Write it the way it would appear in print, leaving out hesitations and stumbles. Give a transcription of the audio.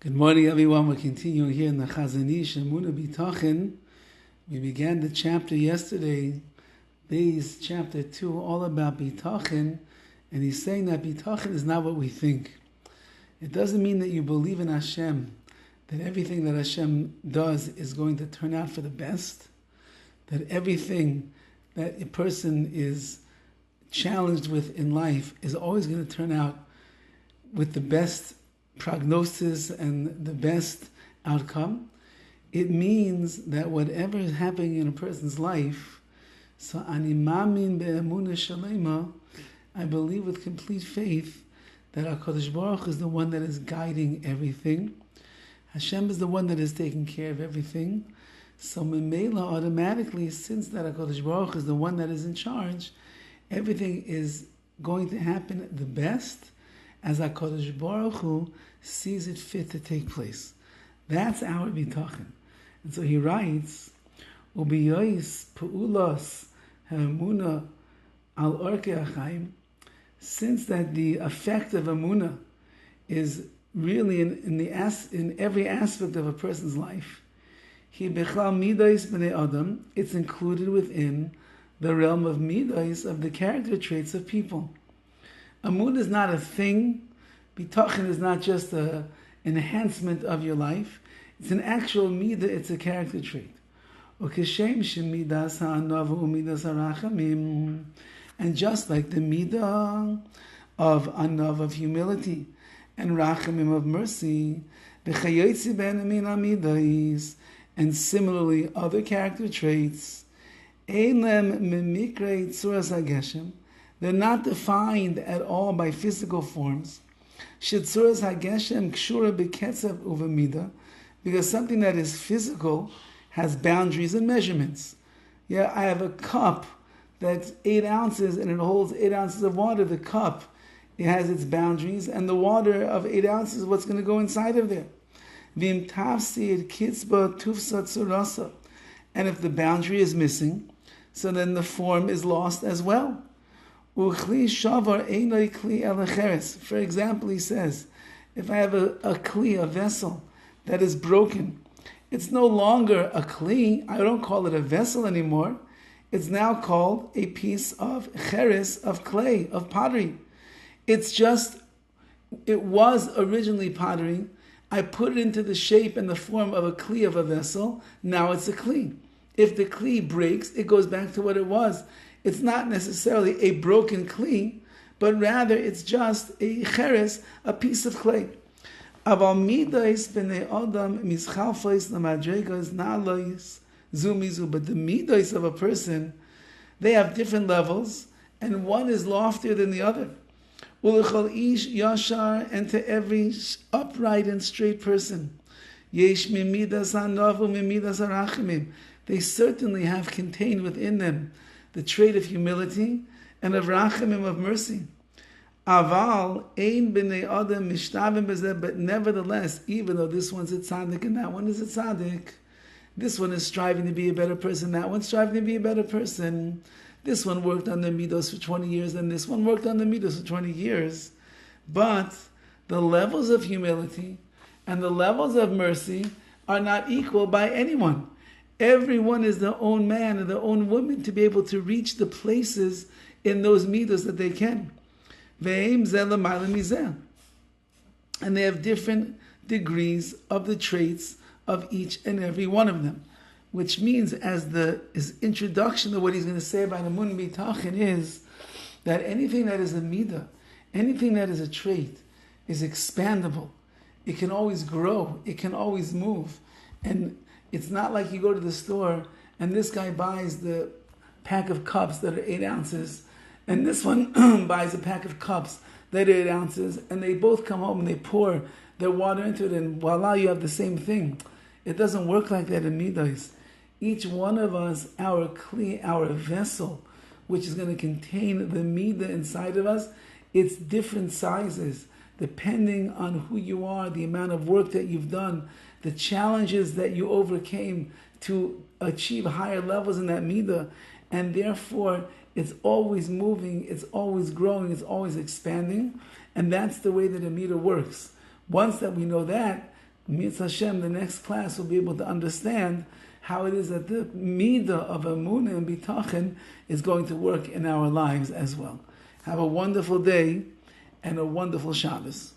Good morning, everyone. We're continuing here in the Emunah Is. We began the chapter yesterday, B's chapter 2, all about bitachon, and he's saying that bitachon is not what we think. It doesn't mean that you believe in Hashem, that everything that Hashem does is going to turn out for the best, that everything that a person is challenged with in life is always going to turn out with the best prognosis and the best outcome. It means that whatever is happening in a person's life, so ani mamin be'emunah shalema, I believe with complete faith that HaKadosh Baruch Hu is the one that is guiding everything. Hashem is the one that is taking care of everything. So memela, automatically, since that HaKadosh Baruch Hu is the one that is in charge, everything is going to happen the best as HaKadosh Baruch Hu sees it fit to take place. That's our bitachon. And so he writes, Ubiyois pu'ulos ha'emunah al orkei ha'chaim, since that the effect of emunah is really in every aspect of a person's life, he bechlal midais b'nei adam, it's included within the realm of midais, of the character traits of people. Emunah is not a thing. Bitachon is not just an enhancement of your life. It's an actual middah, it's a character trait. And just like the middah of anav, of humility, and rachamim, of mercy, and similarly other character traits, they're not defined at all by physical forms. Because something that is physical has boundaries and measurements. Yeah, I have a cup that's 8 ounces and it holds 8 ounces of water. The cup, it has its boundaries, and the water of 8 ounces is what's going to go inside of there. And if the boundary is missing, so then the form is lost as well. For example, he says, if I have a kli, a vessel that is broken, it's no longer a kli. I don't call it a vessel anymore. It's now called a piece of cheres, of clay, of pottery. It was originally pottery. I put it into the shape and the form of a kli, of a vessel. Now it's a kli. If the kli breaks, it goes back to what it was. It's not necessarily a broken kli, but rather it's just a cheres, a piece of clay. But the middos of a person, they have different levels, and one is loftier than the other. And to every upright and straight person, they certainly have contained within them the trait of humility and of rachamim, of mercy. Aval ein b'nei adam mishtavim b'zeh, but nevertheless, even though this one's a tzaddik and that one is a tzaddik, this one is striving to be a better person, that one's striving to be a better person, this one worked on the middos for 20 years and this one worked on the middos for 20 years, but the levels of humility and the levels of mercy are not equal by anyone. Everyone is their own man and their own woman to be able to reach the places in those middos that they can. And they have different degrees of the traits of each and every one of them. Which means, as his introduction to what he's going to say about Emunah Bitachon is, that anything that is a middah, anything that is a trait, is expandable. It can always grow. It can always move. And it's not like you go to the store and this guy buys the pack of cups that are 8 ounces and this one buys a pack of cups that are 8 ounces, and they both come home and they pour their water into it, and voila, you have the same thing. It doesn't work like that in middos. Each one of us, our kli, our vessel, which is going to contain the middah inside of us, it's different sizes, depending on who you are, the amount of work that you've done, the challenges that you overcame to achieve higher levels in that middah, and therefore it's always moving, it's always growing, it's always expanding, and that's the way that a middah works. Once that we know that, Mitzvah Hashem, the next class will be able to understand how it is that the Middah of Emunah and Bitachon is going to work in our lives as well. Have a wonderful day and a wonderful Shabbos.